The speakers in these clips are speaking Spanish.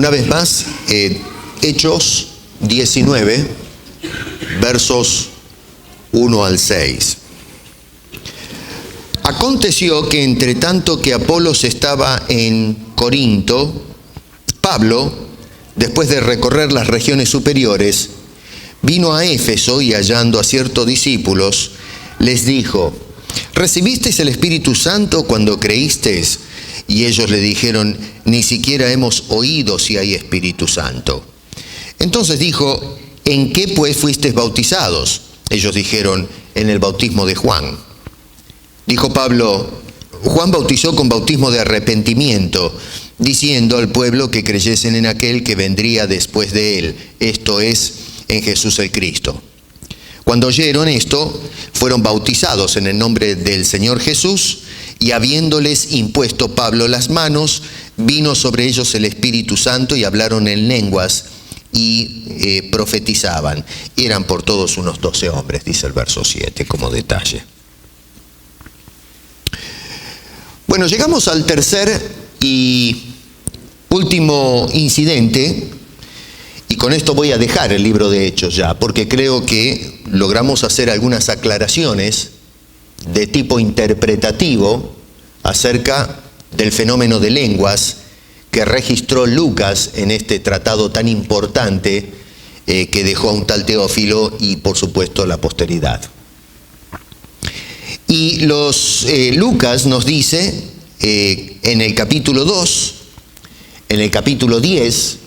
Una vez más, Hechos 19, versos 1 al 6. Aconteció que entre tanto que Apolos estaba en Corinto, Pablo, después de recorrer las regiones superiores, vino a Éfeso y hallando a ciertos discípulos, les dijo: ¿recibisteis el Espíritu Santo cuando creísteis? Y ellos le dijeron: ni siquiera hemos oído si hay Espíritu Santo. Entonces dijo: ¿en qué pues fuisteis bautizados? Ellos dijeron: en el bautismo de Juan. Dijo Pablo: Juan bautizó con bautismo de arrepentimiento, diciendo al pueblo que creyesen en aquel que vendría después de él, esto es, en Jesús el Cristo. Cuando oyeron esto, fueron bautizados en el nombre del Señor Jesús, y habiéndoles impuesto Pablo las manos, vino sobre ellos el Espíritu Santo y hablaron en lenguas y profetizaban. Eran por todos unos 12 hombres, dice el verso 7 como detalle. Bueno, llegamos al tercer y último incidente, y con esto voy a dejar el libro de Hechos ya, porque creo que logramos hacer algunas aclaraciones de tipo interpretativo acerca del fenómeno de lenguas que registró Lucas en este tratado tan importante que dejó a un tal Teófilo y por supuesto la posteridad. Y Lucas nos dice en el capítulo 2, en el capítulo 10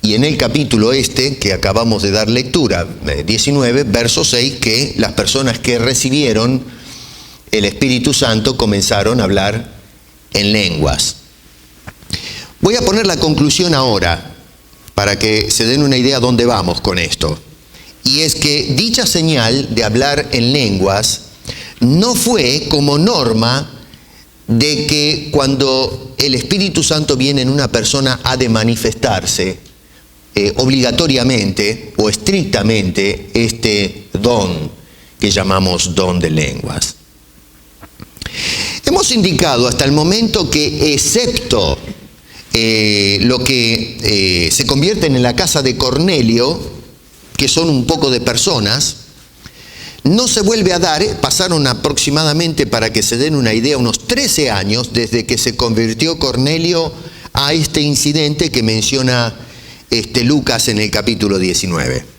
y en el capítulo que acabamos de dar lectura, 19, verso 6, que las personas que recibieron el Espíritu Santo comenzaron a hablar en lenguas. Voy a poner la conclusión ahora para que se den una idea dónde vamos con esto. Y es que dicha señal de hablar en lenguas no fue como norma de que cuando el Espíritu Santo viene en una persona ha de manifestarse obligatoriamente o estrictamente este don que llamamos don de lenguas. Hemos indicado hasta el momento que excepto lo que se convierten en la casa de Cornelio, que son un poco de personas, no se vuelve a dar. Pasaron aproximadamente, para que se den una idea, unos 13 años desde que se convirtió Cornelio a este incidente que menciona Lucas en el capítulo 19.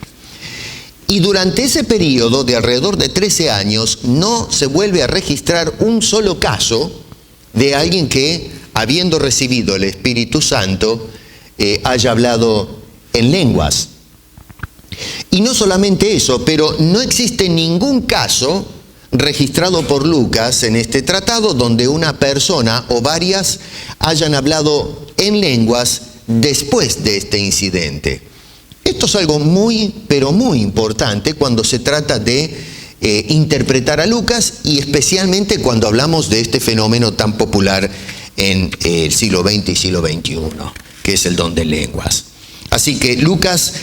Y durante ese periodo de alrededor de 13 años no se vuelve a registrar un solo caso de alguien que, habiendo recibido el Espíritu Santo, haya hablado en lenguas. Y no solamente eso, pero no existe ningún caso registrado por Lucas en este tratado donde una persona o varias hayan hablado en lenguas después de este incidente. Esto es algo muy, pero muy importante cuando se trata de interpretar a Lucas, y especialmente cuando hablamos de este fenómeno tan popular en el siglo XX y siglo XXI, que es el don de lenguas. Así que Lucas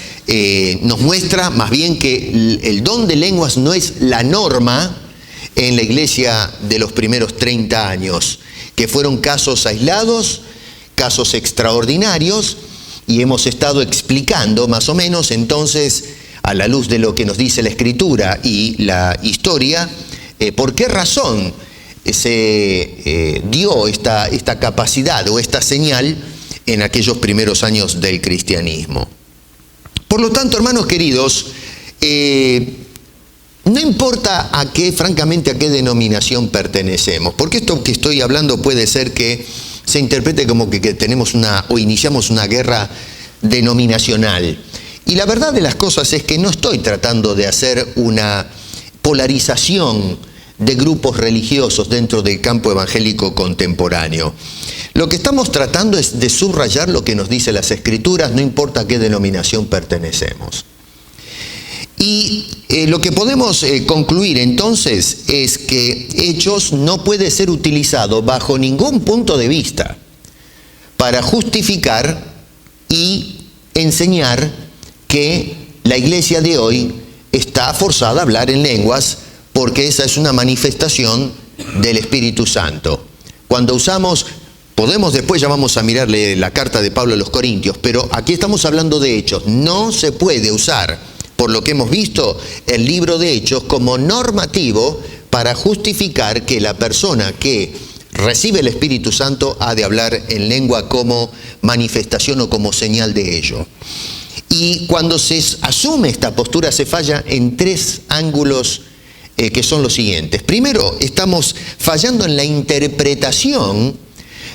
nos muestra más bien que el don de lenguas no es la norma en la iglesia de los primeros 30 años, que fueron casos aislados, casos extraordinarios, y hemos estado explicando más o menos entonces, a la luz de lo que nos dice la Escritura y la historia, por qué razón se dio esta capacidad o esta señal en aquellos primeros años del cristianismo. Por lo tanto, hermanos queridos, no importa francamente a qué denominación pertenecemos, porque esto que estoy hablando puede ser que se interprete como que tenemos o iniciamos una guerra denominacional. Y la verdad de las cosas es que no estoy tratando de hacer una polarización de grupos religiosos dentro del campo evangélico contemporáneo. Lo que estamos tratando es de subrayar lo que nos dicen las Escrituras, no importa a qué denominación pertenecemos. Y lo que podemos concluir entonces es que Hechos no puede ser utilizado bajo ningún punto de vista para justificar y enseñar que la iglesia de hoy está forzada a hablar en lenguas, porque esa es una manifestación del Espíritu Santo. Cuando usamos Podemos después, ya vamos a mirarle la carta de Pablo a los Corintios, pero aquí estamos hablando de Hechos. No se puede usar, por lo que hemos visto, el libro de Hechos como normativo para justificar que la persona que recibe el Espíritu Santo ha de hablar en lengua como manifestación o como señal de ello. Y cuando se asume esta postura se falla en tres ángulos que son los siguientes. Primero, estamos fallando en la interpretación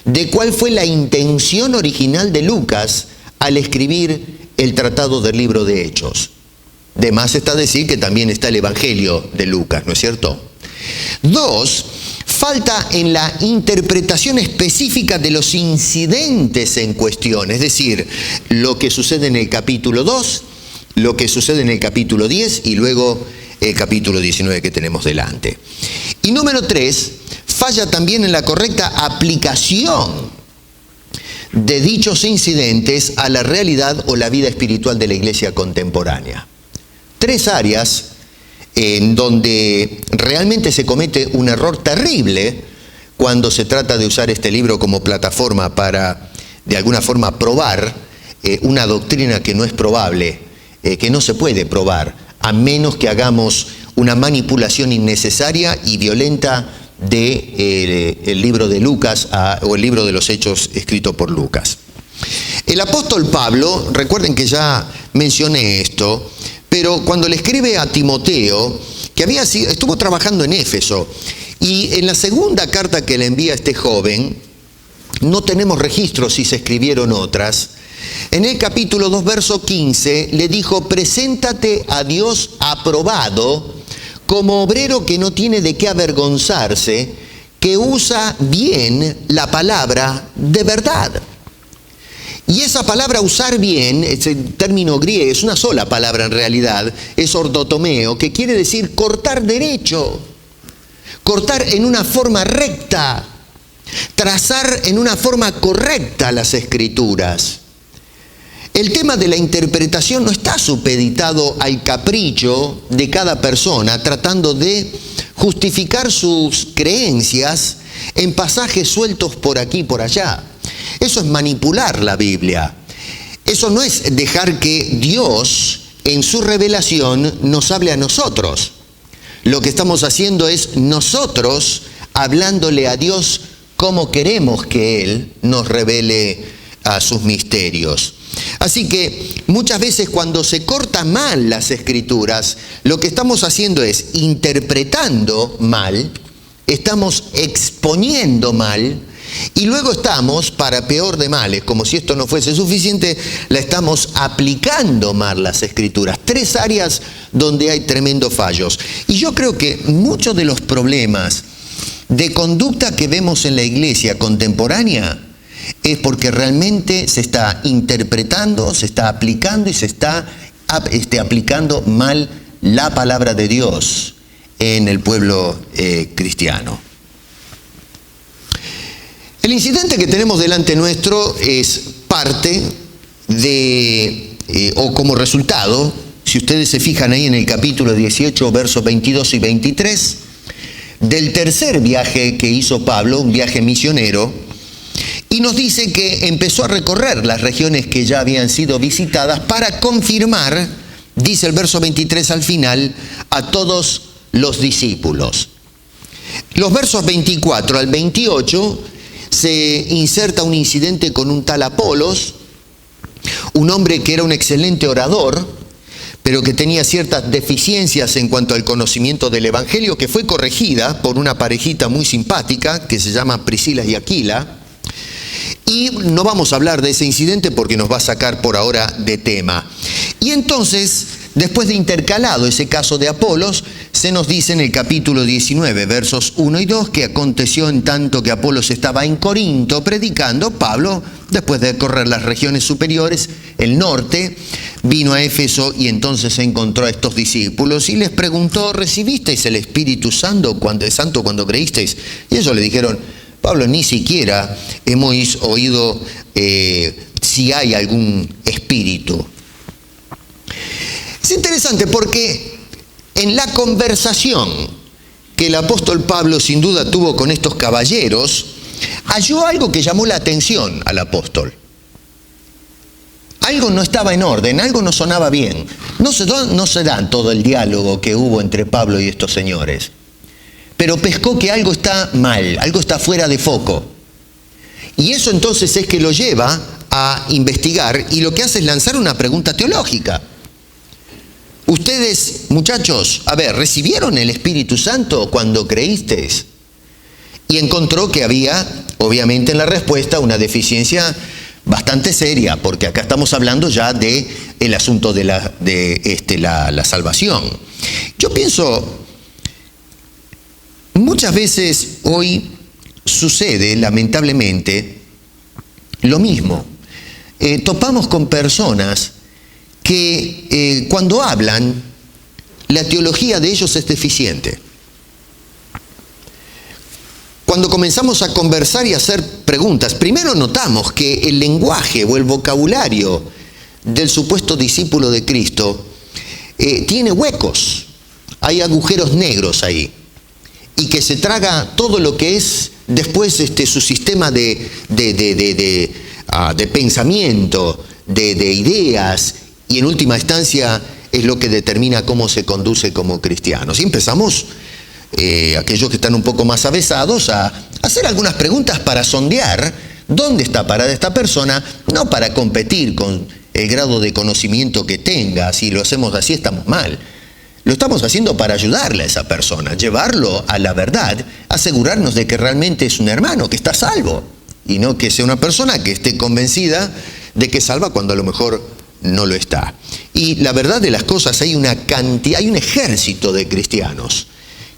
de cuál fue la intención original de Lucas al escribir el tratado del libro de Hechos. De más está decir que también está el Evangelio de Lucas, ¿no es cierto? Dos, falta en la interpretación específica de los incidentes en cuestión, es decir, lo que sucede en el capítulo 2, lo que sucede en el capítulo 10 y luego el capítulo 19 que tenemos delante. Y número 3, falla también en la correcta aplicación de dichos incidentes a la realidad o la vida espiritual de la iglesia contemporánea. Tres áreas en donde realmente se comete un error terrible cuando se trata de usar este libro como plataforma para, de alguna forma, probar una doctrina que no es probable, que no se puede probar, a menos que hagamos una manipulación innecesaria y violenta del libro de Lucas o el libro de los Hechos escrito por Lucas. El apóstol Pablo, recuerden que ya mencioné esto, pero cuando le escribe a Timoteo, que estuvo trabajando en Éfeso, y en la segunda carta que le envía a este joven, no tenemos registro si se escribieron otras. En el capítulo 2, verso 15, le dijo: preséntate a Dios aprobado, como obrero que no tiene de qué avergonzarse, que usa bien la palabra de verdad. Y esa palabra usar bien, ese término griego, es una sola palabra en realidad, es ordotomeo, que quiere decir cortar derecho, cortar en una forma recta, trazar en una forma correcta las escrituras. El tema de la interpretación no está supeditado al capricho de cada persona, tratando de justificar sus creencias en pasajes sueltos por aquí y por allá. Eso es manipular la Biblia. Eso no es dejar que Dios, en su revelación, nos hable a nosotros. Lo que estamos haciendo es nosotros hablándole a Dios como queremos que Él nos revele a sus misterios. Así que muchas veces cuando se cortan mal las escrituras, lo que estamos haciendo es interpretando mal, estamos exponiendo mal, y luego estamos, para peor de males, como si esto no fuese suficiente, la estamos aplicando mal las escrituras. Tres áreas donde hay tremendos fallos. Y yo creo que muchos de los problemas de conducta que vemos en la iglesia contemporánea es porque realmente se está interpretando, se está aplicando y se está aplicando mal la palabra de Dios en el pueblo cristiano. El incidente que tenemos delante nuestro es parte de, o como resultado, si ustedes se fijan ahí en el capítulo 18, versos 22 y 23, del tercer viaje que hizo Pablo, un viaje misionero, y nos dice que empezó a recorrer las regiones que ya habían sido visitadas para confirmar, dice el verso 23 al final, a todos los discípulos. Los versos 24 al 28 se inserta un incidente con un tal Apolos, un hombre que era un excelente orador, pero que tenía ciertas deficiencias en cuanto al conocimiento del Evangelio, que fue corregida por una parejita muy simpática que se llama Priscila y Aquila. Y no vamos a hablar de ese incidente porque nos va a sacar por ahora de tema. Y entonces, después de intercalado ese caso de Apolos, se nos dice en el capítulo 19, versos 1 y 2, que aconteció en tanto que Apolos estaba en Corinto predicando, Pablo, después de recorrer las regiones superiores, el norte, vino a Éfeso y entonces encontró a estos discípulos y les preguntó: ¿recibisteis el Espíritu Santo cuando creísteis? Y ellos le dijeron: Pablo, ni siquiera hemos oído si hay algún espíritu. Es interesante porque en la conversación que el apóstol Pablo sin duda tuvo con estos caballeros, halló algo que llamó la atención al apóstol. Algo no estaba en orden, algo no sonaba bien. No se dan todo el diálogo que hubo entre Pablo y estos señores. Pero pescó que algo está mal, algo está fuera de foco. Y eso entonces es que lo lleva a investigar y lo que hace es lanzar una pregunta teológica. Ustedes, muchachos, ¿recibieron el Espíritu Santo cuando creísteis? Y encontró que había, obviamente, en la respuesta una deficiencia bastante seria, porque acá estamos hablando ya de el asunto de la salvación. Yo pienso, muchas veces hoy sucede, lamentablemente, lo mismo. Topamos con personas que cuando hablan, la teología de ellos es deficiente. Cuando comenzamos a conversar y a hacer preguntas, primero notamos que el lenguaje o el vocabulario del supuesto discípulo de Cristo tiene huecos, hay agujeros negros ahí, y que se traga todo lo que es después su sistema de pensamiento, de ideas, y en última instancia es lo que determina cómo se conduce como cristianos. Y empezamos, aquellos que están un poco más avesados, a hacer algunas preguntas para sondear dónde está parada esta persona, no para competir con el grado de conocimiento que tenga. Si lo hacemos así estamos mal. Lo estamos haciendo para ayudarle a esa persona, llevarlo a la verdad, asegurarnos de que realmente es un hermano, que está salvo, y no que sea una persona que esté convencida de que es salva cuando a lo mejor no lo está. Y la verdad de las cosas, hay un ejército de cristianos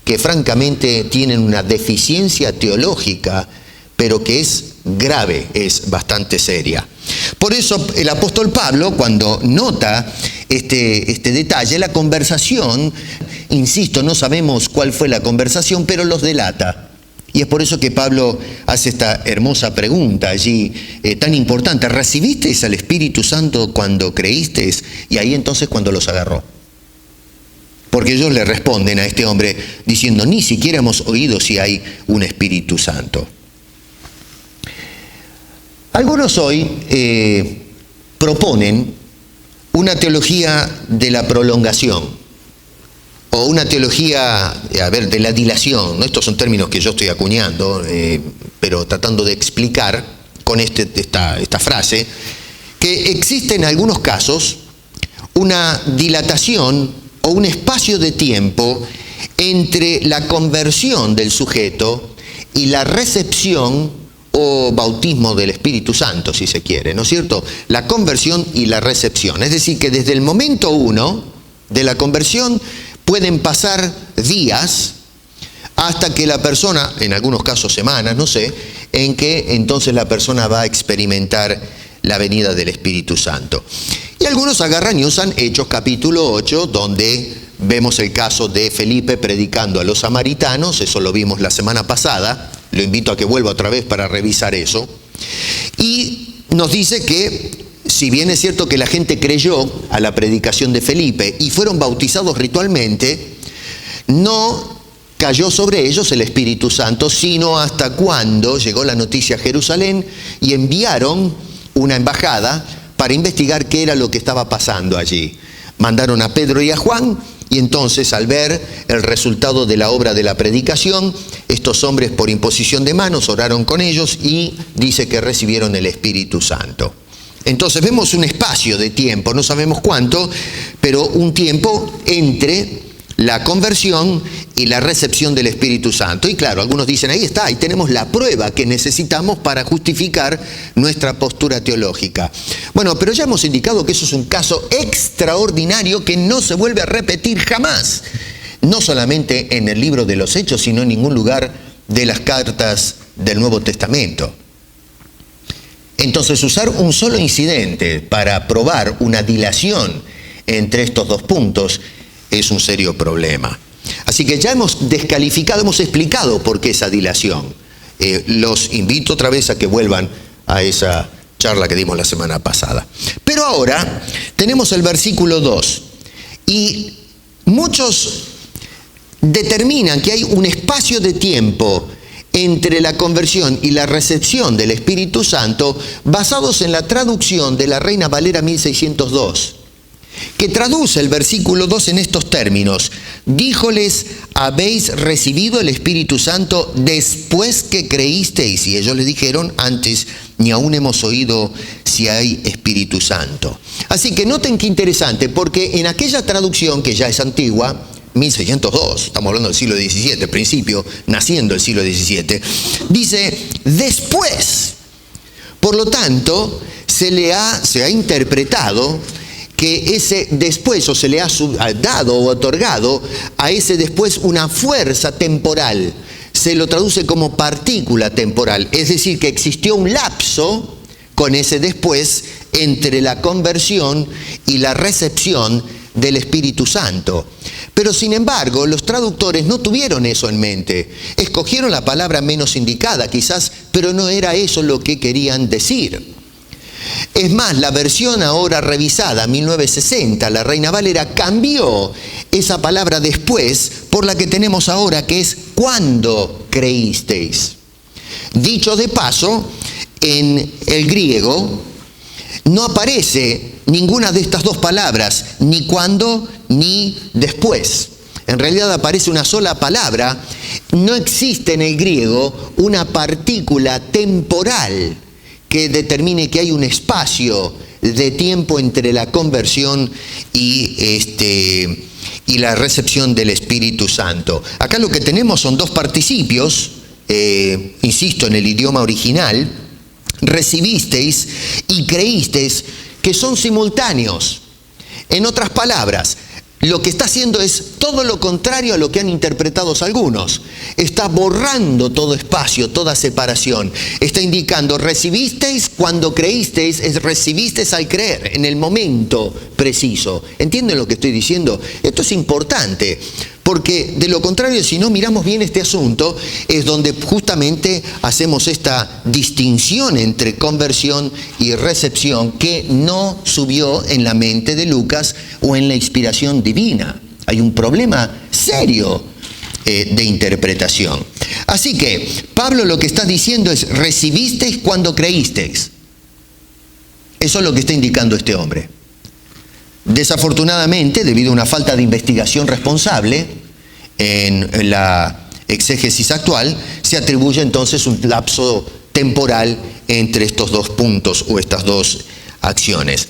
que francamente tienen una deficiencia teológica, pero que es grave, es bastante seria. Por eso el apóstol Pablo, cuando nota este detalle, la conversación, insisto, no sabemos cuál fue la conversación, pero los delata. Y es por eso que Pablo hace esta hermosa pregunta allí, tan importante. ¿Recibisteis al Espíritu Santo cuando creísteis? Y ahí entonces cuando los agarró. Porque ellos le responden a este hombre diciendo, ni siquiera hemos oído si hay un Espíritu Santo. Algunos hoy proponen una teología de la prolongación, o una teología, de la dilación, ¿no? Estos son términos que yo estoy acuñando, pero tratando de explicar con esta frase, que existe en algunos casos una dilatación o un espacio de tiempo entre la conversión del sujeto y la recepción o bautismo del Espíritu Santo, si se quiere, ¿no es cierto? La conversión y la recepción. Es decir, que desde el momento 1 de la conversión pueden pasar días hasta que la persona, en algunos casos semanas, no sé, en que entonces la persona va a experimentar la venida del Espíritu Santo. Y algunos agarran y usan Hechos capítulo 8, donde vemos el caso de Felipe predicando a los samaritanos, eso lo vimos la semana pasada, lo invito a que vuelva otra vez para revisar eso, y nos dice que si bien es cierto que la gente creyó a la predicación de Felipe y fueron bautizados ritualmente, no cayó sobre ellos el Espíritu Santo, sino hasta cuando llegó la noticia a Jerusalén y enviaron una embajada para investigar qué era lo que estaba pasando allí. Mandaron a Pedro y a Juan, y entonces al ver el resultado de la obra de la predicación, estos hombres por imposición de manos oraron con ellos y dice que recibieron el Espíritu Santo. Entonces vemos un espacio de tiempo, no sabemos cuánto, pero un tiempo entre la conversión y la recepción del Espíritu Santo. Y claro, algunos dicen, ahí está, ahí tenemos la prueba que necesitamos para justificar nuestra postura teológica. Bueno, pero ya hemos indicado que eso es un caso extraordinario que no se vuelve a repetir jamás. No solamente en el libro de los Hechos, sino en ningún lugar de las cartas del Nuevo Testamento. Entonces, usar un solo incidente para probar una dilación entre estos dos puntos es un serio problema. Así que ya hemos descalificado, hemos explicado por qué esa dilación. Los invito otra vez a que vuelvan a esa charla que dimos la semana pasada. Pero ahora tenemos el versículo 2. Y muchos determinan que hay un espacio de tiempo entre la conversión y la recepción del Espíritu Santo basados en la traducción de la Reina Valera 1602, que traduce el versículo 2 en estos términos: díjoles, habéis recibido el Espíritu Santo después que creísteis. Y ellos le dijeron, antes ni aún hemos oído si hay Espíritu Santo. Así que noten qué interesante, porque en aquella traducción, que ya es antigua, 1602, estamos hablando del siglo XVII, principio, naciendo el siglo XVII, dice después. Por lo tanto, se ha interpretado que ese después, o se le ha dado o otorgado a ese después una fuerza temporal. Se lo traduce como partícula temporal, es decir, que existió un lapso con ese después entre la conversión y la recepción del Espíritu Santo. Pero sin embargo, los traductores no tuvieron eso en mente. Escogieron la palabra menos indicada quizás, pero no era eso lo que querían decir. Es más, la versión ahora revisada, 1960, la Reina Valera, cambió esa palabra después por la que tenemos ahora, que es cuando creísteis. Dicho de paso, en el griego no aparece ninguna de estas dos palabras, ni cuando ni después. En realidad aparece una sola palabra. No existe en el griego una partícula temporal que determine que hay un espacio de tiempo entre la conversión y la recepción del Espíritu Santo. Acá lo que tenemos son dos participios, insisto, en el idioma original, recibisteis y creísteis, que son simultáneos. En otras palabras, lo que está haciendo es todo lo contrario a lo que han interpretado algunos. Está borrando todo espacio, toda separación. Está indicando, recibisteis cuando creísteis, es recibisteis al creer, en el momento preciso. ¿Entienden lo que estoy diciendo? Esto es importante, porque de lo contrario, si no miramos bien este asunto, es donde justamente hacemos esta distinción entre conversión y recepción que no subió en la mente de Lucas o en la inspiración divina. Hay un problema serio de interpretación. Así que Pablo lo que está diciendo es, recibisteis cuando creísteis. Eso es lo que está indicando este hombre. Desafortunadamente, debido a una falta de investigación responsable en la exégesis actual, se atribuye entonces un lapso temporal entre estos dos puntos o estas dos acciones.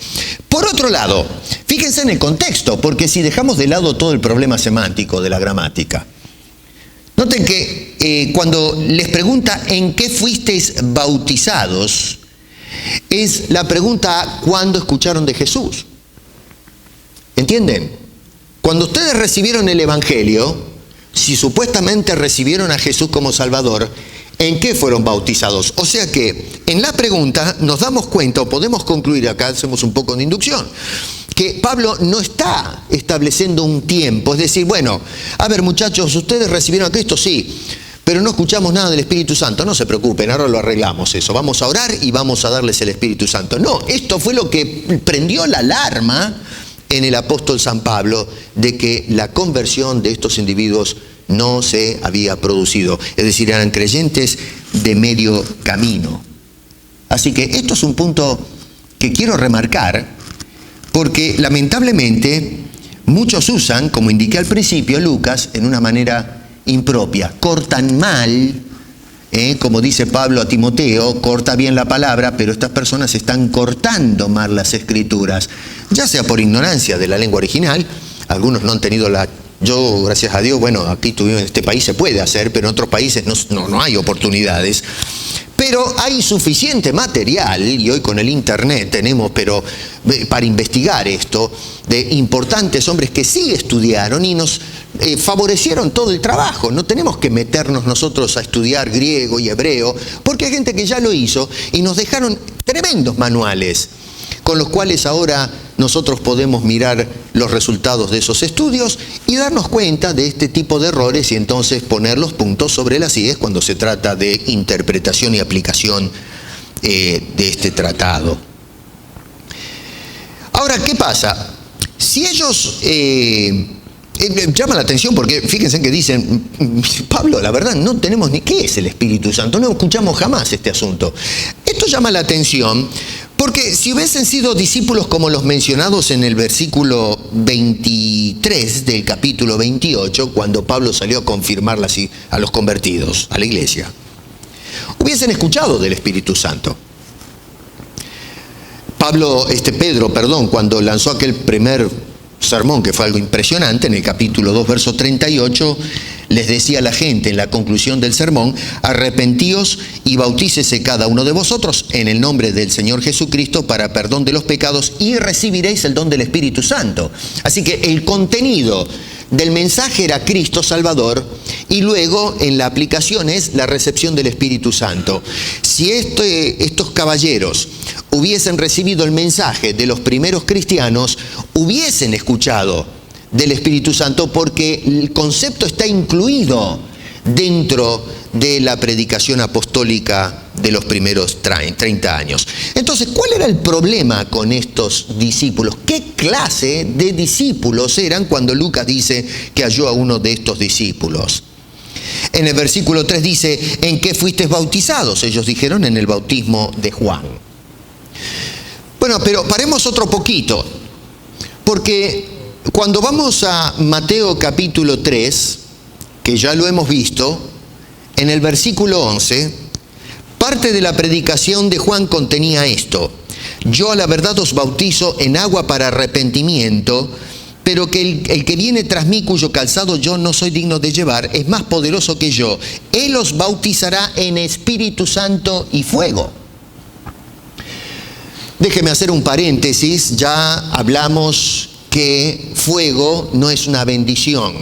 Por otro lado, fíjense en el contexto, porque si dejamos de lado todo el problema semántico de la gramática, noten que cuando les pregunta ¿en qué fuisteis bautizados?, es la pregunta ¿cuándo escucharon de Jesús? ¿Entienden? Cuando ustedes recibieron el Evangelio, si supuestamente recibieron a Jesús como Salvador, ¿en qué fueron bautizados? O sea que en la pregunta nos damos cuenta, o podemos concluir, acá hacemos un poco de inducción, que Pablo no está estableciendo un tiempo. Es decir, bueno, a ver muchachos, ¿ustedes recibieron a Cristo? Sí, pero no escuchamos nada del Espíritu Santo. No se preocupen, ahora lo arreglamos eso. Vamos a orar y vamos a darles el Espíritu Santo. No, esto fue lo que prendió la alarma en el apóstol San Pablo de que la conversión de estos individuos no se había producido. Es decir, eran creyentes de medio camino. Así que esto es un punto que quiero remarcar, porque lamentablemente muchos usan, como indiqué al principio, Lucas, en una manera impropia. Cortan mal, como dice Pablo a Timoteo, corta bien la palabra, pero estas personas están cortando mal las escrituras, ya sea por ignorancia de la lengua original. Algunos no han tenido yo, gracias a Dios, bueno, aquí en este país se puede hacer, pero en otros países no hay oportunidades. Pero hay suficiente material, y hoy con el internet tenemos, pero para investigar esto, de importantes hombres que sí estudiaron y nos favorecieron todo el trabajo. No tenemos que meternos nosotros a estudiar griego y hebreo, porque hay gente que ya lo hizo y nos dejaron tremendos manuales, con los cuales ahora nosotros podemos mirar los resultados de esos estudios y darnos cuenta de este tipo de errores y entonces poner los puntos sobre las IES cuando se trata de interpretación y aplicación de este tratado. Ahora, ¿qué pasa? Si ellos Llama la atención porque fíjense que dicen, Pablo, la verdad no tenemos ni qué es el Espíritu Santo, no escuchamos jamás este asunto. Esto llama la atención porque si hubiesen sido discípulos como los mencionados en el versículo 23 del capítulo 28, cuando Pablo salió a confirmarla así a los convertidos, a la iglesia, hubiesen escuchado del Espíritu Santo. Pedro, cuando lanzó aquel primer sermón, que fue algo impresionante, en el capítulo 2, verso 38, les decía a la gente en la conclusión del sermón: arrepentíos y bautícese cada uno de vosotros en el nombre del Señor Jesucristo para perdón de los pecados y recibiréis el don del Espíritu Santo. Así que el contenido del mensaje era Cristo Salvador, y luego en la aplicación es la recepción del Espíritu Santo. Si estos caballeros hubiesen recibido el mensaje de los primeros cristianos, hubiesen escuchado del Espíritu Santo, porque el concepto está incluido dentro de la predicación apostólica de los primeros 30 años. Entonces, ¿cuál era el problema con estos discípulos? ¿Qué clase de discípulos eran cuando Lucas dice que halló a uno de estos discípulos? En el versículo 3 dice: ¿en qué fuisteis bautizados? Ellos dijeron: en el bautismo de Juan. Bueno, pero paremos otro poquito, porque cuando vamos a Mateo capítulo 3, que ya lo hemos visto, en el versículo 11, parte de la predicación de Juan contenía esto: yo a la verdad os bautizo en agua para arrepentimiento, pero que el que viene tras mí, cuyo calzado yo no soy digno de llevar, es más poderoso que yo. Él os bautizará en Espíritu Santo y fuego. Déjeme hacer un paréntesis. Ya hablamos que fuego no es una bendición,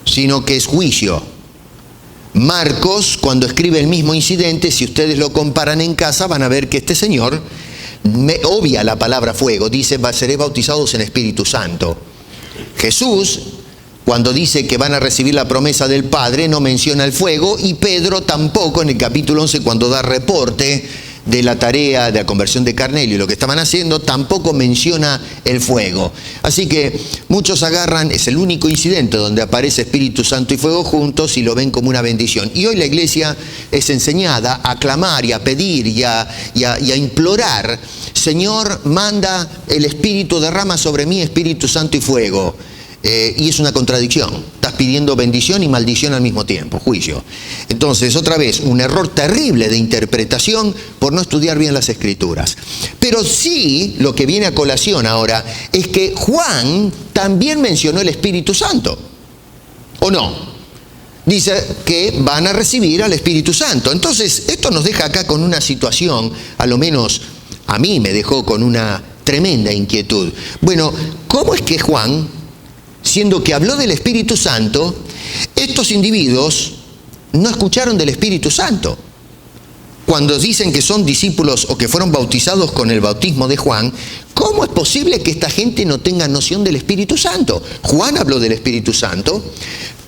sino que es juicio. Marcos, cuando escribe el mismo incidente, si ustedes lo comparan en casa, van a ver que este señor obvia la palabra fuego, dice: seré bautizados en Espíritu Santo. Jesús, cuando dice que van a recibir la promesa del Padre, no menciona el fuego, y Pedro tampoco en el capítulo 11, cuando da reporte de la tarea de la conversión de Cornelio y lo que estaban haciendo, tampoco menciona el fuego. Así que muchos agarran, es el único incidente donde aparece Espíritu Santo y fuego juntos, y lo ven como una bendición. Y hoy la iglesia es enseñada a clamar y a pedir y a implorar: Señor, manda el Espíritu, derrama sobre mí Espíritu Santo y fuego. Y es una contradicción. Estás pidiendo bendición y maldición al mismo tiempo, juicio. Entonces, otra vez, un error terrible de interpretación por no estudiar bien las Escrituras. Pero sí, lo que viene a colación ahora es que Juan también mencionó el Espíritu Santo, ¿o no? Dice que van a recibir al Espíritu Santo. Entonces, esto nos deja acá con una situación, a lo menos a mí me dejó con una tremenda inquietud. Bueno, ¿cómo es que Juan, siendo que habló del Espíritu Santo, estos individuos no escucharon del Espíritu Santo? Cuando dicen que son discípulos o que fueron bautizados con el bautismo de Juan, ¿cómo es posible que esta gente no tenga noción del Espíritu Santo? Juan habló del Espíritu Santo,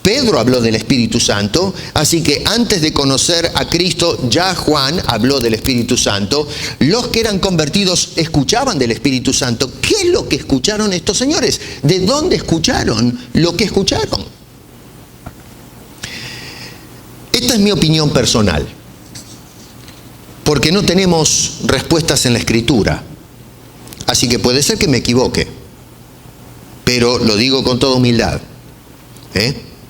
Pedro habló del Espíritu Santo, así que antes de conocer a Cristo, ya Juan habló del Espíritu Santo. Los que eran convertidos escuchaban del Espíritu Santo. ¿Qué es lo que escucharon estos señores? ¿De dónde escucharon lo que escucharon? Esta es mi opinión personal, porque no tenemos respuestas en la Escritura. Así que puede ser que me equivoque, pero lo digo con toda humildad.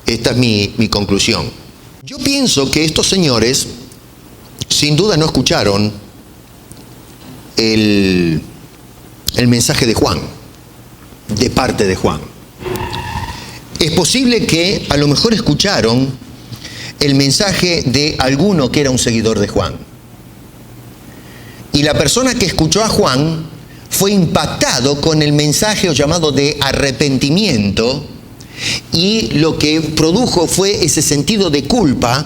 Esta es mi conclusión. Yo pienso que estos señores sin duda no escucharon el mensaje de Juan, de parte de Juan. Es posible que a lo mejor escucharon el mensaje de alguno que era un seguidor de Juan. Y la persona que escuchó a Juan fue impactado con el mensaje llamado de arrepentimiento, y lo que produjo fue ese sentido de culpa,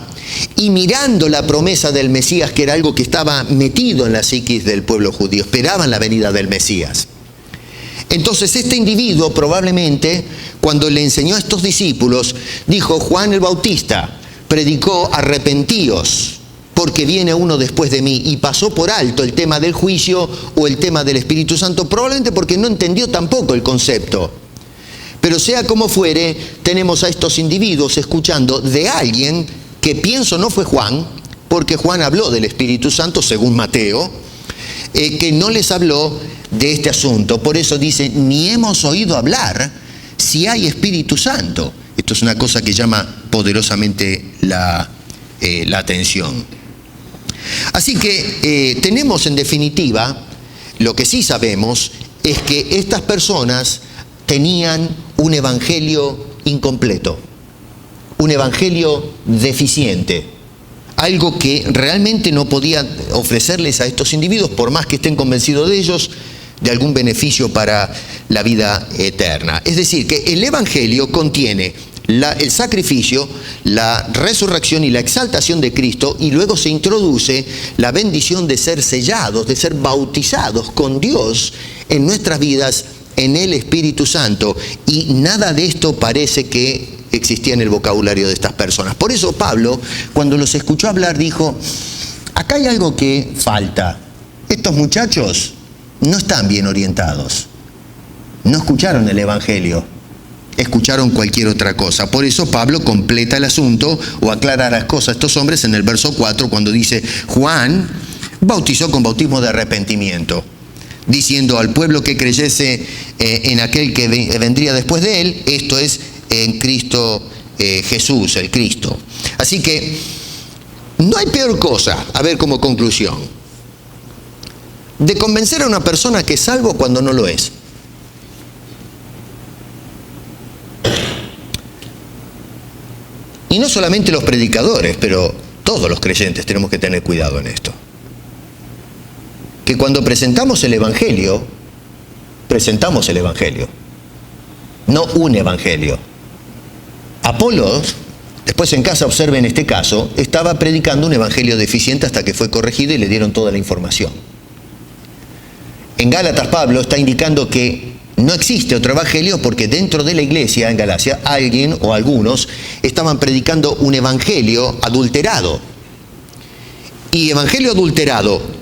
y mirando la promesa del Mesías, que era algo que estaba metido en la psiquis del pueblo judío, esperaban la venida del Mesías. Entonces este individuo probablemente, cuando le enseñó a estos discípulos, dijo: Juan el Bautista predicó arrepentíos, porque viene uno después de mí, y pasó por alto el tema del juicio o el tema del Espíritu Santo, probablemente porque no entendió tampoco el concepto. Pero sea como fuere, tenemos a estos individuos escuchando de alguien que pienso no fue Juan, porque Juan habló del Espíritu Santo según Mateo, que no les habló de este asunto. Por eso dice, ni hemos oído hablar si hay Espíritu Santo. Esto es una cosa que llama poderosamente la atención. Así que tenemos en definitiva, lo que sí sabemos es que estas personas tenían un evangelio incompleto, un evangelio deficiente, algo que realmente no podía ofrecerles a estos individuos, por más que estén convencidos de ellos, de algún beneficio para la vida eterna. Es decir, que el evangelio contiene el sacrificio, la resurrección y la exaltación de Cristo, y luego se introduce la bendición de ser sellados, de ser bautizados con Dios en nuestras vidas en el Espíritu Santo, y nada de esto parece que existía en el vocabulario de estas personas. Por eso Pablo, cuando los escuchó hablar, dijo, acá hay algo que falta. Estos muchachos no están bien orientados, no escucharon el evangelio, escucharon cualquier otra cosa. Por eso Pablo completa el asunto o aclara las cosas a estos hombres en el verso 4, cuando dice, Juan bautizó con bautismo de arrepentimiento, diciendo al pueblo que creyese en aquel que vendría después de él, esto es, en Cristo Jesús, el Cristo. Así que no hay peor cosa, a ver como conclusión, de convencer a una persona que es salvo cuando no lo es. Y no solamente los predicadores, pero todos los creyentes tenemos que tener cuidado en esto. Que cuando presentamos el Evangelio, no un evangelio. Apolos, después en casa observen este caso, estaba predicando un evangelio deficiente hasta que fue corregido y le dieron toda la información. En Gálatas Pablo está indicando que no existe otro evangelio porque dentro de la iglesia en Galacia alguien o algunos estaban predicando un evangelio adulterado. Y evangelio adulterado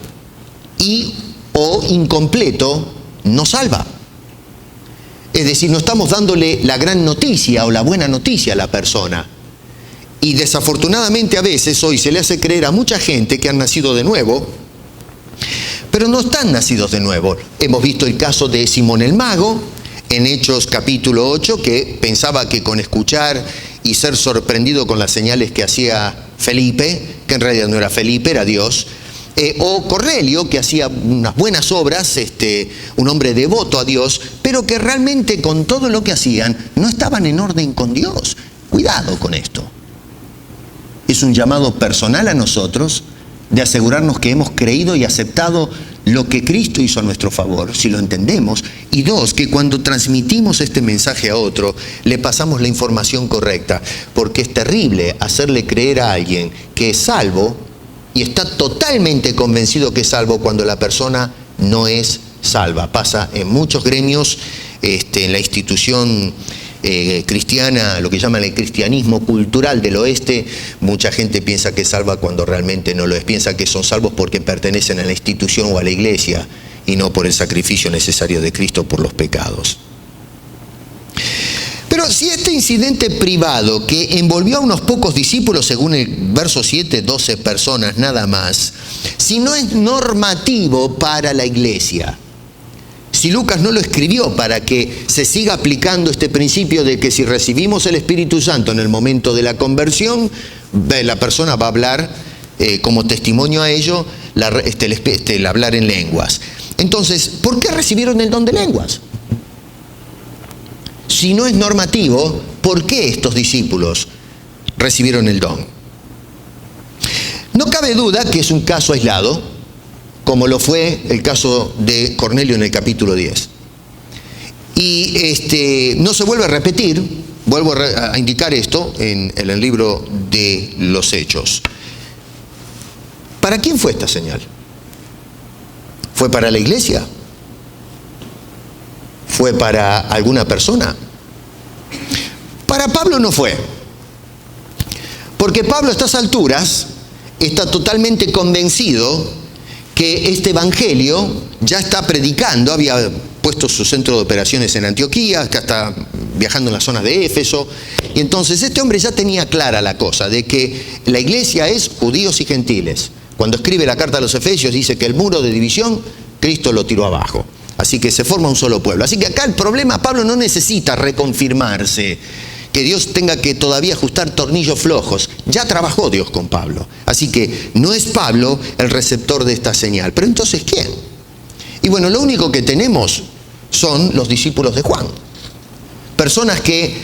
o incompleto no salva. Es decir, no estamos dándole la gran noticia o la buena noticia a la persona. Y desafortunadamente a veces hoy se le hace creer a mucha gente que han nacido de nuevo, pero no están nacidos de nuevo. Hemos visto el caso de Simón el Mago en Hechos capítulo 8, que pensaba que con escuchar y ser sorprendido con las señales que hacía Felipe, que en realidad no era Felipe, era Dios, o Cornelio, que hacía unas buenas obras, un hombre devoto a Dios, pero que realmente con todo lo que hacían no estaban en orden con Dios. Cuidado con esto. Es un llamado personal a nosotros de asegurarnos que hemos creído y aceptado lo que Cristo hizo a nuestro favor, si lo entendemos. Y dos, que cuando transmitimos este mensaje a otro, le pasamos la información correcta, porque es terrible hacerle creer a alguien que es salvo y está totalmente convencido que es salvo cuando la persona no es salva. Pasa en muchos gremios, en la institución cristiana, lo que llaman el cristianismo cultural del oeste, mucha gente piensa que es salva cuando realmente no lo es. Piensa que son salvos porque pertenecen a la institución o a la iglesia y no por el sacrificio necesario de Cristo por los pecados. Pero si este incidente privado que envolvió a unos pocos discípulos, según el verso 7, 12 personas nada más, si no es normativo para la iglesia, si Lucas no lo escribió para que se siga aplicando este principio de que si recibimos el Espíritu Santo en el momento de la conversión, la persona va a hablar como testimonio a ello, el hablar en lenguas. Entonces, ¿por qué recibieron el don de lenguas? Si no es normativo, ¿por qué estos discípulos recibieron el don? No cabe duda que es un caso aislado, como lo fue el caso de Cornelio en el capítulo 10. Y no se vuelve a repetir, vuelvo a indicar esto en el libro de los Hechos. ¿Para quién fue esta señal? ¿Fue para la iglesia? ¿Fue para alguna persona? Para Pablo no fue. Porque Pablo a estas alturas está totalmente convencido que este evangelio ya está predicando, había puesto su centro de operaciones en Antioquía, acá está viajando en la zona de Éfeso. Y entonces este hombre ya tenía clara la cosa, de que la iglesia es judíos y gentiles. Cuando escribe la carta a los Efesios dice que el muro de división, Cristo lo tiró abajo. Así que se forma un solo pueblo. Así que acá el problema, Pablo no necesita reconfirmarse, que Dios tenga que todavía ajustar tornillos flojos. Ya trabajó Dios con Pablo. Así que no es Pablo el receptor de esta señal. Pero entonces, ¿quién? Y bueno, lo único que tenemos son los discípulos de Juan. Personas que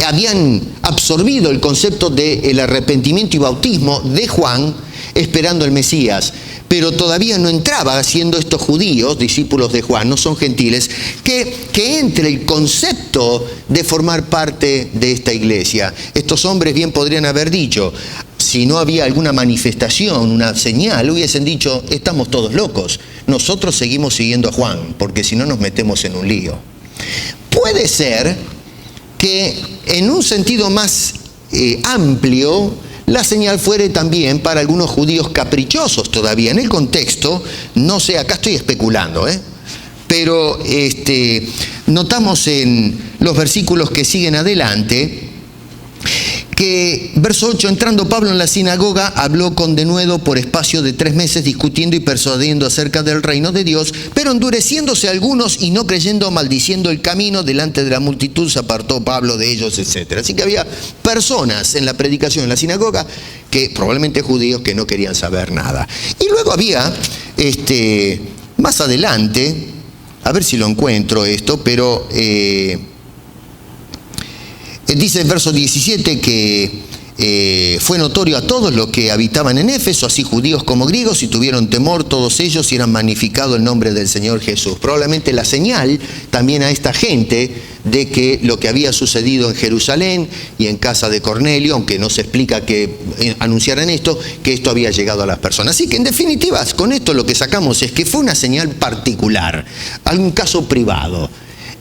habían absorbido el concepto del arrepentimiento y bautismo de Juan, esperando el Mesías, pero todavía no entraba, siendo estos judíos, discípulos de Juan, no son gentiles, que entre el concepto de formar parte de esta iglesia. Estos hombres bien podrían haber dicho, si no había alguna manifestación, una señal, hubiesen dicho, estamos todos locos, nosotros seguimos siguiendo a Juan, porque si no nos metemos en un lío. Puede ser que en un sentido más amplio, la señal fuere también para algunos judíos caprichosos todavía. En el contexto, no sé, acá estoy especulando, pero notamos en los versículos que siguen adelante, que, verso 8, entrando Pablo en la sinagoga, habló con denuedo por espacio de 3 meses, discutiendo y persuadiendo acerca del reino de Dios, pero endureciéndose algunos y no creyendo, maldiciendo el camino, delante de la multitud se apartó Pablo de ellos, etc. Así que había personas en la predicación en la sinagoga, que probablemente judíos, que no querían saber nada. Y luego había, más adelante, a ver si lo encuentro esto, pero... dice en verso 17 que fue notorio a todos los que habitaban en Éfeso, así judíos como griegos, y tuvieron temor todos ellos y eran magnificado el nombre del Señor Jesús. Probablemente la señal también a esta gente de que lo que había sucedido en Jerusalén y en casa de Cornelio, aunque no se explica que anunciaran esto, que esto había llegado a las personas. Así que en definitiva, con esto lo que sacamos es que fue una señal particular, algún caso privado.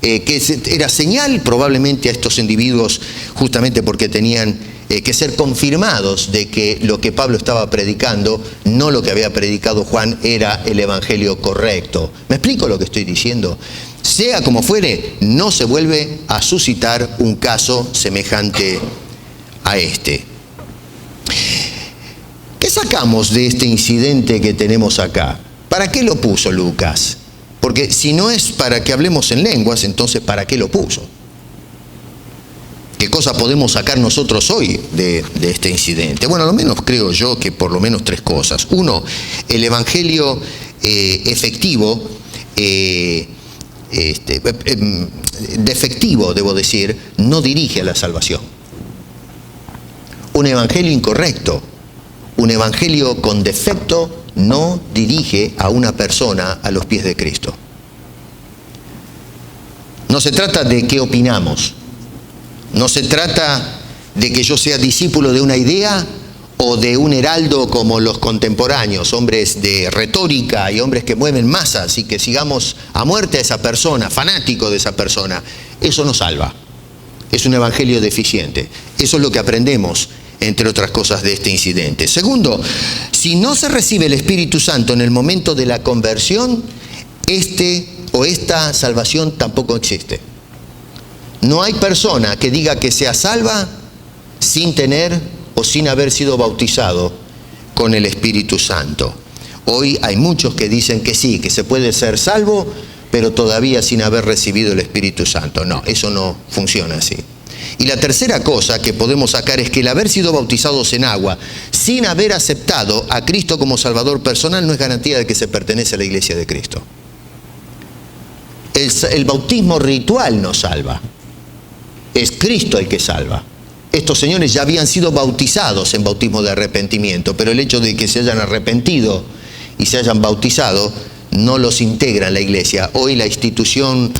Que era señal probablemente a estos individuos, justamente porque tenían que ser confirmados de que lo que Pablo estaba predicando, no lo que había predicado Juan, era el evangelio correcto. ¿Me explico lo que estoy diciendo? Sea como fuere, no se vuelve a suscitar un caso semejante a este. ¿Qué sacamos de este incidente que tenemos acá? ¿Para qué lo puso Lucas? Porque si no es para que hablemos en lenguas, entonces ¿para qué lo puso? ¿Qué cosa podemos sacar nosotros hoy de este incidente? Bueno, al menos creo yo que por lo menos 3 cosas. 1, el evangelio efectivo, defectivo, debo decir, no dirige a la salvación. Un evangelio incorrecto, un evangelio con defecto, no dirige a una persona a los pies de Cristo. No se trata de qué opinamos. No se trata de que yo sea discípulo de una idea o de un heraldo como los contemporáneos, hombres de retórica y hombres que mueven masas, y que sigamos a muerte a esa persona, fanático de esa persona. Eso no salva. Es un evangelio deficiente. Eso es lo que aprendemos, entre otras cosas, de este incidente. Segundo, si no se recibe el Espíritu Santo en el momento de la conversión, esta salvación tampoco existe. No hay persona que diga que sea salva sin tener o sin haber sido bautizado con el Espíritu Santo. Hoy hay muchos que dicen que sí, que se puede ser salvo, pero todavía sin haber recibido el Espíritu Santo. No, eso no funciona así. Y la tercera cosa que podemos sacar es que el haber sido bautizados en agua sin haber aceptado a Cristo como Salvador personal no es garantía de que se pertenece a la iglesia de Cristo. El bautismo ritual no salva. Es Cristo el que salva. Estos señores ya habían sido bautizados en bautismo de arrepentimiento, pero el hecho de que se hayan arrepentido y se hayan bautizado no los integra en la iglesia. Hoy la institución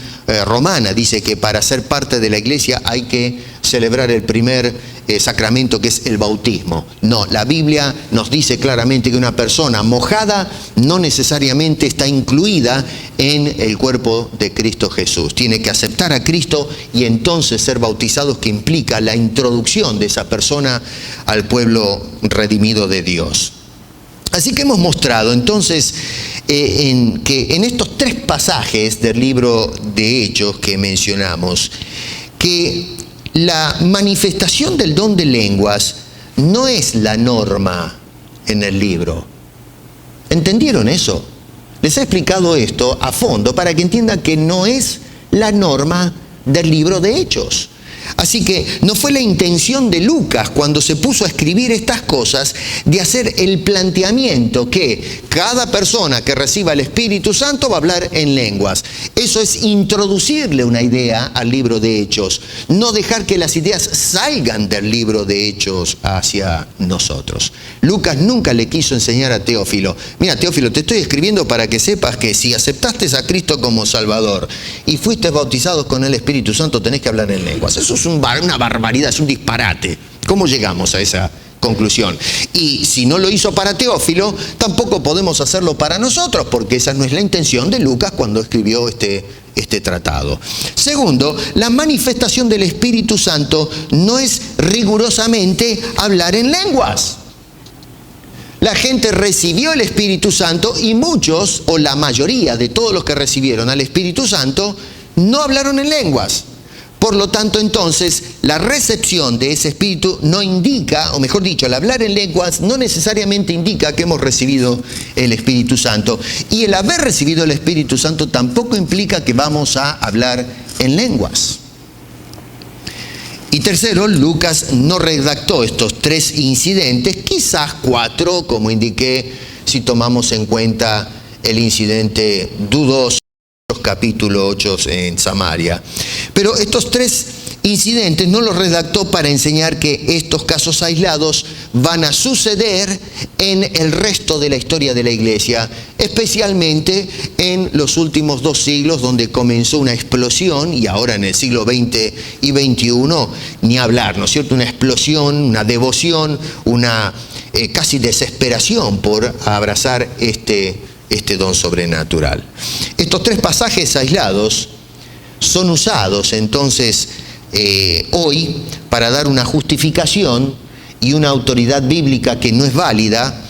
romana dice que para ser parte de la iglesia hay que celebrar el primer sacramento, que es el bautismo. No, la Biblia nos dice claramente que una persona mojada no necesariamente está incluida en el cuerpo de Cristo Jesús. Tiene que aceptar a Cristo y entonces ser bautizados, que implica la introducción de esa persona al pueblo redimido de Dios. Así que hemos mostrado entonces que en estos 3 pasajes del libro de Hechos que mencionamos, que la manifestación del don de lenguas no es la norma en el libro. ¿Entendieron eso? Les he explicado esto a fondo para que entiendan que no es la norma del libro de Hechos. Así que no fue la intención de Lucas cuando se puso a escribir estas cosas de hacer el planteamiento que cada persona que reciba el Espíritu Santo va a hablar en lenguas. Eso es introducirle una idea al libro de Hechos, no dejar que las ideas salgan del libro de Hechos hacia nosotros. Lucas nunca le quiso enseñar a Teófilo: mira, Teófilo, te estoy escribiendo para que sepas que si aceptaste a Cristo como Salvador y fuiste bautizado con el Espíritu Santo, tenés que hablar en lenguas. Eso es una barbaridad, es un disparate. ¿Cómo llegamos a esa conclusión? Y si no lo hizo para Teófilo, tampoco podemos hacerlo para nosotros, porque esa no es la intención de Lucas cuando escribió este tratado. Segundo, la manifestación del Espíritu Santo no es rigurosamente hablar en lenguas. La gente recibió el Espíritu Santo y muchos, o la mayoría de todos los que recibieron al Espíritu Santo, no hablaron en lenguas. Por lo tanto, entonces, la recepción de ese Espíritu no indica, o mejor dicho, el hablar en lenguas no necesariamente indica que hemos recibido el Espíritu Santo. Y el haber recibido el Espíritu Santo tampoco implica que vamos a hablar en lenguas. Y tercero, Lucas no redactó estos 3 incidentes, quizás 4, como indiqué, si tomamos en cuenta el incidente dudoso, capítulo 8 en Samaria. Pero estos 3 incidentes no los redactó para enseñar que estos casos aislados van a suceder en el resto de la historia de la iglesia, especialmente en los últimos 2 siglos, donde comenzó una explosión, y ahora en el siglo XX y XXI, ni hablar, ¿no es cierto? Una explosión, una devoción, una casi desesperación por abrazar este don sobrenatural. Estos 3 pasajes aislados son usados entonces hoy para dar una justificación y una autoridad bíblica que no es válida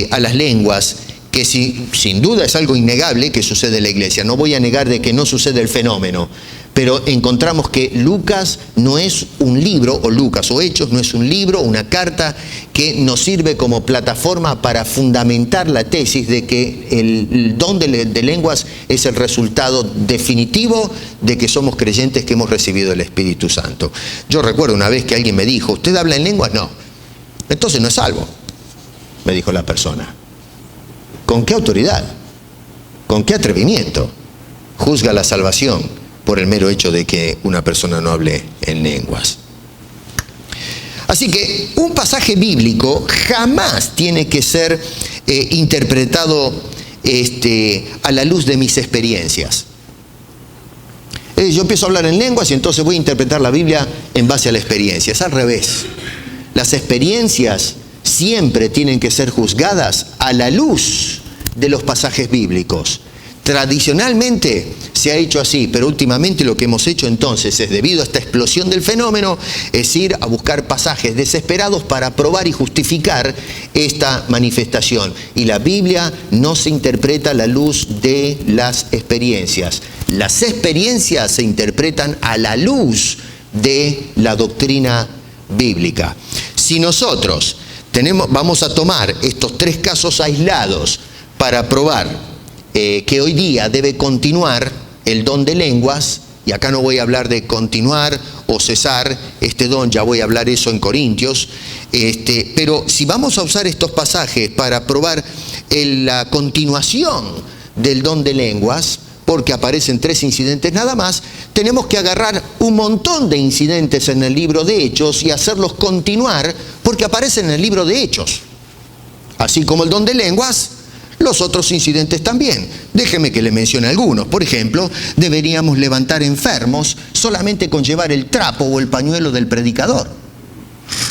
a las lenguas, que sin duda es algo innegable que sucede en la iglesia. No voy a negar de que no sucede el fenómeno, pero encontramos que Lucas no es un libro, o Lucas o Hechos no es un libro, una carta que nos sirve como plataforma para fundamentar la tesis de que el don de lenguas es el resultado definitivo de que somos creyentes que hemos recibido el Espíritu Santo. Yo recuerdo una vez que alguien me dijo: ¿usted habla en lenguas? No. Entonces no es salvo, me dijo la persona. ¿Con qué autoridad? ¿Con qué atrevimiento juzga la salvación por el mero hecho de que una persona no hable en lenguas? Así que un pasaje bíblico jamás tiene que ser interpretado a la luz de mis experiencias. Yo empiezo a hablar en lenguas y entonces voy a interpretar la Biblia en base a la experiencia. Es al revés. Las experiencias siempre tienen que ser juzgadas a la luz de los pasajes bíblicos. Tradicionalmente se ha hecho así, pero últimamente lo que hemos hecho entonces es, debido a esta explosión del fenómeno, es ir a buscar pasajes desesperados para probar y justificar esta manifestación. Y la Biblia no se interpreta a la luz de las experiencias. Las experiencias se interpretan a la luz de la doctrina bíblica. Si nosotros vamos a tomar estos 3 casos aislados para probar que hoy día debe continuar el don de lenguas, y acá no voy a hablar de continuar o cesar este don, ya voy a hablar eso en Corintios, pero si vamos a usar estos pasajes para probar la continuación del don de lenguas, porque aparecen 3 incidentes nada más, tenemos que agarrar un montón de incidentes en el libro de Hechos y hacerlos continuar, porque aparecen en el libro de Hechos. Así como el don de lenguas, los otros incidentes también. Déjeme que le mencione algunos. Por ejemplo, deberíamos levantar enfermos solamente con llevar el trapo o el pañuelo del predicador.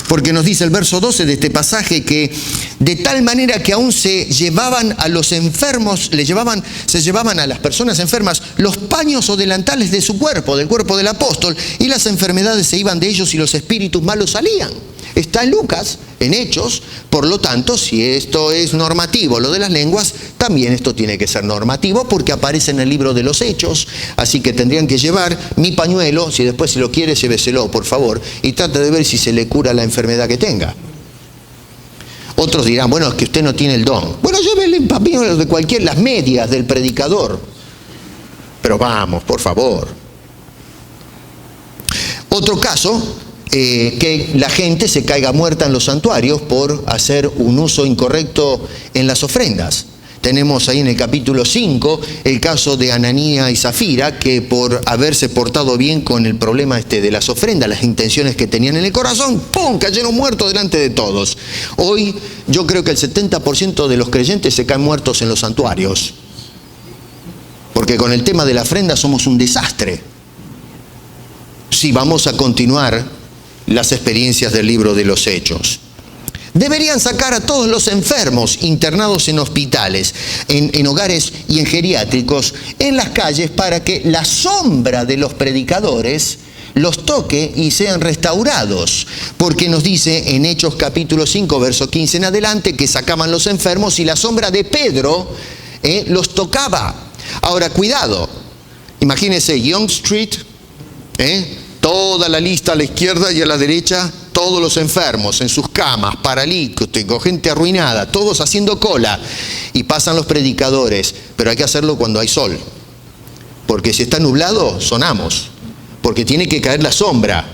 Porque nos dice el verso 12 de este pasaje que de tal manera que aún se llevaban a los enfermos, se llevaban a las personas enfermas los paños o delantales de su cuerpo, del cuerpo del apóstol, y las enfermedades se iban de ellos y los espíritus malos salían. Está en Lucas, en Hechos. Por lo tanto, si esto es normativo, lo de las lenguas, también esto tiene que ser normativo porque aparece en el libro de los Hechos. Así que tendrían que llevar mi pañuelo, si después si lo quiere, lléveselo, por favor, y trate de ver si se le cura la enfermedad que tenga. Otros dirán, bueno, es que usted no tiene el don. Bueno, llévele el pañuelo de las medias del predicador. Pero vamos, por favor. Otro caso, que la gente se caiga muerta en los santuarios por hacer un uso incorrecto en las ofrendas. Tenemos ahí en el capítulo 5 el caso de Ananías y Zafira, que por haberse portado bien con el problema de las ofrendas, las intenciones que tenían en el corazón, ¡pum!, cayeron muertos delante de todos. Hoy yo creo que el 70% de los creyentes se caen muertos en los santuarios, porque con el tema de la ofrenda somos un desastre. Si vamos a continuar las experiencias del libro de los Hechos. Deberían sacar a todos los enfermos internados en hospitales, en hogares y en geriátricos, en las calles, para que la sombra de los predicadores los toque y sean restaurados. Porque nos dice en Hechos capítulo 5, verso 15 en adelante, que sacaban los enfermos y la sombra de Pedro los tocaba. Ahora, cuidado. Imagínense Young Street, toda la lista a la izquierda y a la derecha, todos los enfermos en sus camas, paralíticos, gente arruinada, todos haciendo cola. Y pasan los predicadores, pero hay que hacerlo cuando hay sol. Porque si está nublado, sonamos. Porque tiene que caer la sombra.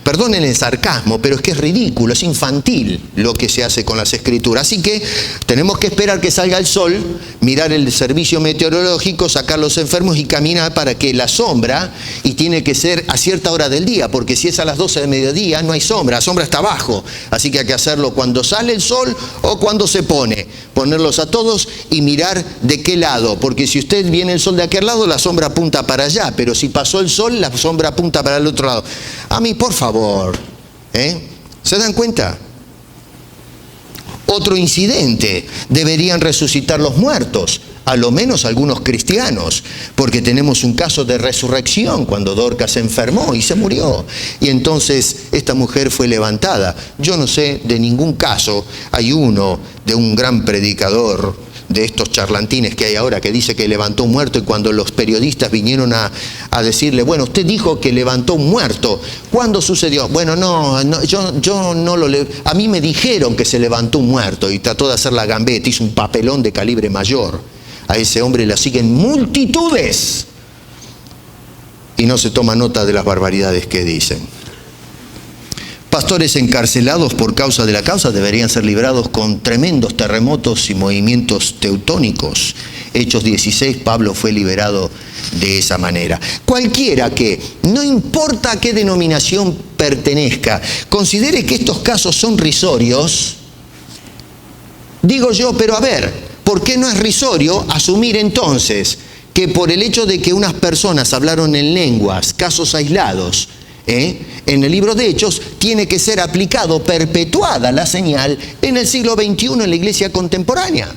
Perdonen el sarcasmo, pero es que es ridículo, es infantil lo que se hace con las escrituras. Así que tenemos que esperar que salga el sol, mirar el servicio meteorológico, sacar los enfermos y caminar para que la sombra, y tiene que ser a cierta hora del día, porque si es a las 12 del mediodía no hay sombra, la sombra está abajo. Así que hay que hacerlo cuando sale el sol o cuando se pone. Ponerlos a todos y mirar de qué lado, porque si usted viene el sol de aquel lado, la sombra apunta para allá, pero si pasó el sol, la sombra apunta para el otro lado. A mí, por favor, ¿se dan cuenta? Otro incidente, deberían resucitar los muertos, a lo menos algunos cristianos, porque tenemos un caso de resurrección cuando Dorcas se enfermó y se murió. Y entonces esta mujer fue levantada. Yo no sé de ningún caso, hay uno de un gran predicador de estos charlantines que hay ahora, que dice que levantó un muerto, y cuando los periodistas vinieron a decirle, bueno, usted dijo que levantó un muerto, ¿cuándo sucedió? Bueno, yo no a mí me dijeron que se levantó un muerto, y trató de hacer la gambeta, hizo un papelón de calibre mayor. A ese hombre le siguen multitudes y no se toma nota de las barbaridades que dicen. Pastores encarcelados por causa de la causa deberían ser librados con tremendos terremotos y movimientos teutónicos. Hechos 16, Pablo fue liberado de esa manera. Cualquiera que, no importa a qué denominación pertenezca, considere que estos casos son risorios, digo yo, pero a ver, ¿por qué no es risorio asumir entonces que por el hecho de que unas personas hablaron en lenguas, casos aislados, en el libro de Hechos, tiene que ser aplicado, perpetuada la señal en el siglo XXI en la iglesia contemporánea?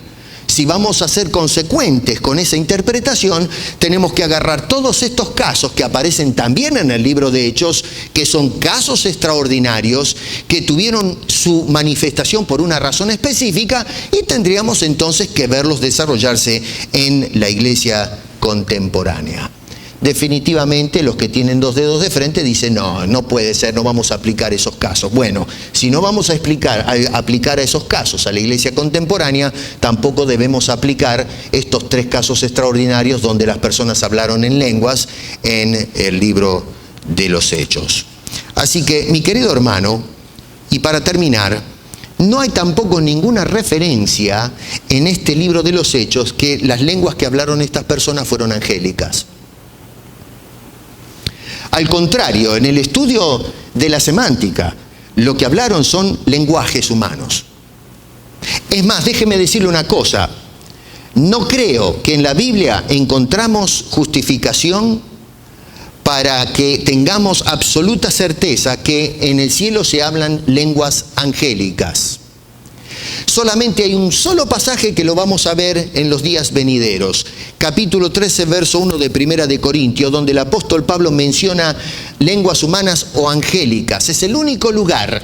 Si vamos a ser consecuentes con esa interpretación, tenemos que agarrar todos estos casos que aparecen también en el libro de Hechos, que son casos extraordinarios, que tuvieron su manifestación por una razón específica, y tendríamos entonces que verlos desarrollarse en la iglesia contemporánea. Definitivamente los que tienen dos dedos de frente dicen, no puede ser, no vamos a aplicar esos casos. Bueno, si no vamos a aplicar a esos casos a la iglesia contemporánea, tampoco debemos aplicar estos tres casos extraordinarios donde las personas hablaron en lenguas en el libro de los Hechos. Así que, mi querido hermano, y para terminar, no hay tampoco ninguna referencia en este libro de los Hechos que las lenguas que hablaron estas personas fueron angélicas. Al contrario, en el estudio de la semántica, lo que hablaron son lenguajes humanos. Es más, déjeme decirle una cosa. No creo que en la Biblia encontramos justificación para que tengamos absoluta certeza que en el cielo se hablan lenguas angélicas. Solamente hay un solo pasaje que lo vamos a ver en los días venideros. Capítulo 13, verso 1 de Primera de Corintios, donde el apóstol Pablo menciona lenguas humanas o angélicas. Es el único lugar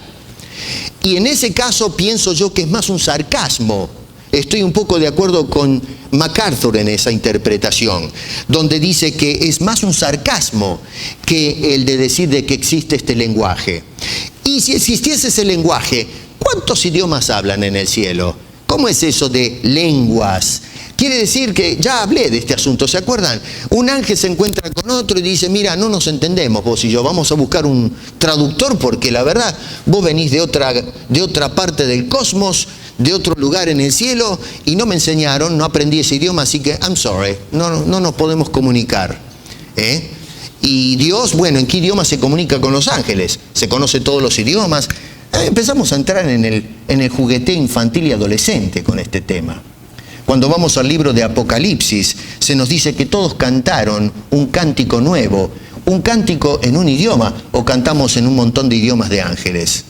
Y en ese caso pienso yo que es más un sarcasmo. Estoy un poco de acuerdo con MacArthur en esa interpretación, donde dice que es más un sarcasmo que el de decir de que existe este lenguaje. Y si existiese ese lenguaje, ¿cuántos idiomas hablan en el cielo? ¿Cómo es eso de lenguas? Quiere decir que ya hablé de este asunto, ¿se acuerdan? Un ángel se encuentra con otro y dice, mira, no nos entendemos vos y yo, vamos a buscar un traductor porque la verdad, vos venís de otra parte del cosmos, de otro lugar en el cielo y no me enseñaron, no aprendí ese idioma, así que I'm sorry, no nos podemos comunicar. Y Dios, bueno, ¿en qué idioma se comunica con los ángeles? ¿Se conoce todos los idiomas? Empezamos a entrar en el jugueteo infantil y adolescente con este tema. Cuando vamos al libro de Apocalipsis, se nos dice que todos cantaron un cántico nuevo, un cántico en un idioma, o cantamos en un montón de idiomas de ángeles.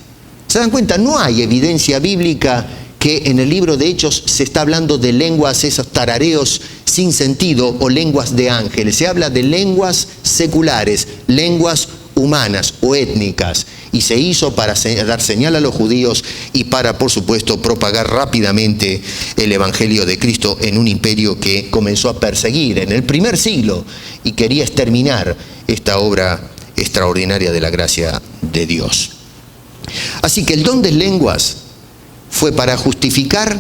¿Se dan cuenta? No hay evidencia bíblica que en el libro de Hechos se está hablando de lenguas, esos tarareos sin sentido, o lenguas de ángeles. Se habla de lenguas seculares, lenguas humanas o étnicas. Y se hizo para dar señal a los judíos y para, por supuesto, propagar rápidamente el Evangelio de Cristo en un imperio que comenzó a perseguir en el primer siglo y quería exterminar esta obra extraordinaria de la gracia de Dios. Así que el don de lenguas fue para justificar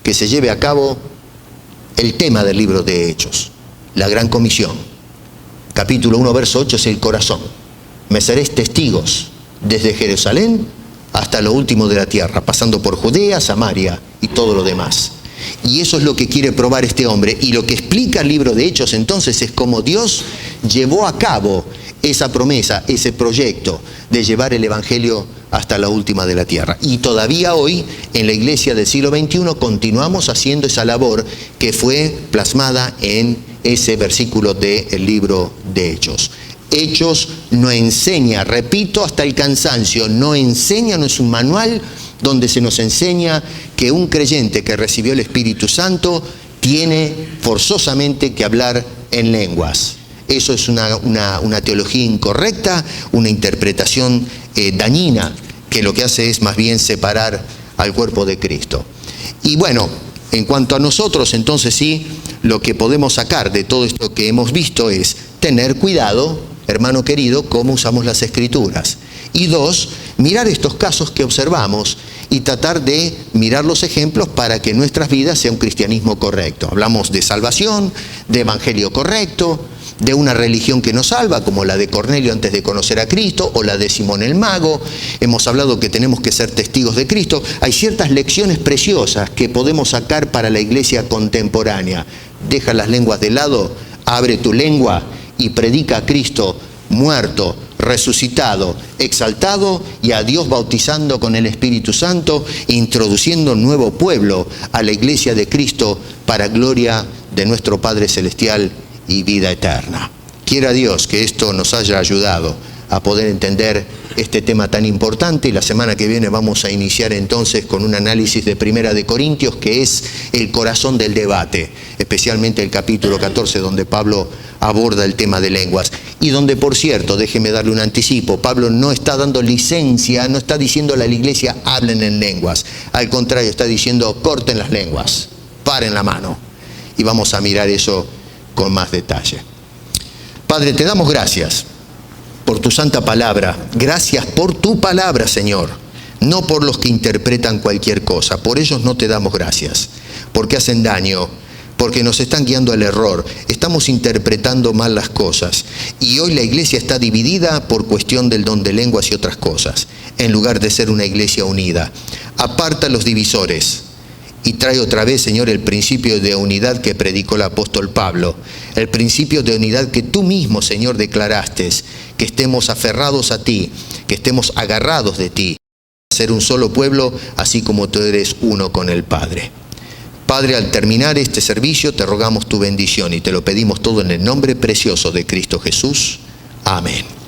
que se lleve a cabo el tema del libro de Hechos, la gran comisión. Capítulo 1, verso 8 es el corazón. Me seréis testigos desde Jerusalén hasta lo último de la tierra, pasando por Judea, Samaria y todo lo demás. Y eso es lo que quiere probar este hombre. Y lo que explica el libro de Hechos entonces es cómo Dios llevó a cabo esa promesa, ese proyecto de llevar el Evangelio hasta la última de la tierra. Y todavía hoy, en la iglesia del siglo XXI, continuamos haciendo esa labor que fue plasmada en ese versículo del libro de Hechos. Hechos no enseña, repito hasta el cansancio, no enseña, no es un manual donde se nos enseña que un creyente que recibió el Espíritu Santo tiene forzosamente que hablar en lenguas. Eso es una teología incorrecta, una interpretación dañina, que lo que hace es más bien separar al cuerpo de Cristo. Y bueno, en cuanto a nosotros, entonces sí, lo que podemos sacar de todo esto que hemos visto es tener cuidado, hermano querido, cómo usamos las Escrituras. Y dos, mirar estos casos que observamos y tratar de mirar los ejemplos para que nuestras vidas sea un cristianismo correcto. Hablamos de salvación, de evangelio correcto, de una religión que nos salva, como la de Cornelio antes de conocer a Cristo, o la de Simón el Mago. Hemos hablado que tenemos que ser testigos de Cristo. Hay ciertas lecciones preciosas que podemos sacar para la iglesia contemporánea. Deja las lenguas de lado, abre tu lengua y predica a Cristo muerto, resucitado, exaltado, y a Dios bautizando con el Espíritu Santo, introduciendo un nuevo pueblo a la iglesia de Cristo para gloria de nuestro Padre Celestial y vida eterna. Quiera Dios que esto nos haya ayudado a poder entender este tema tan importante, y la semana que viene vamos a iniciar entonces con un análisis de Primera de Corintios, que es el corazón del debate, especialmente el capítulo 14, donde Pablo aborda el tema de lenguas, y donde, por cierto, déjeme darle un anticipo, Pablo no está dando licencia, no está diciendo a la iglesia hablen en lenguas, al contrario, está diciendo corten las lenguas, paren la mano, y vamos a mirar eso con más detalle. Padre, te damos gracias por tu santa palabra. Gracias por tu palabra, Señor. No por los que interpretan cualquier cosa. Por ellos no te damos gracias. Porque hacen daño. Porque nos están guiando al error. Estamos interpretando mal las cosas. Y hoy la iglesia está dividida por cuestión del don de lenguas y otras cosas, en lugar de ser una iglesia unida. Aparta los divisores. Y trae otra vez, Señor, el principio de unidad que predicó el apóstol Pablo. El principio de unidad que tú mismo, Señor, declaraste. Que estemos aferrados a ti, que estemos agarrados de ti. Ser un solo pueblo, así como tú eres uno con el Padre. Padre, al terminar este servicio, te rogamos tu bendición y te lo pedimos todo en el nombre precioso de Cristo Jesús. Amén.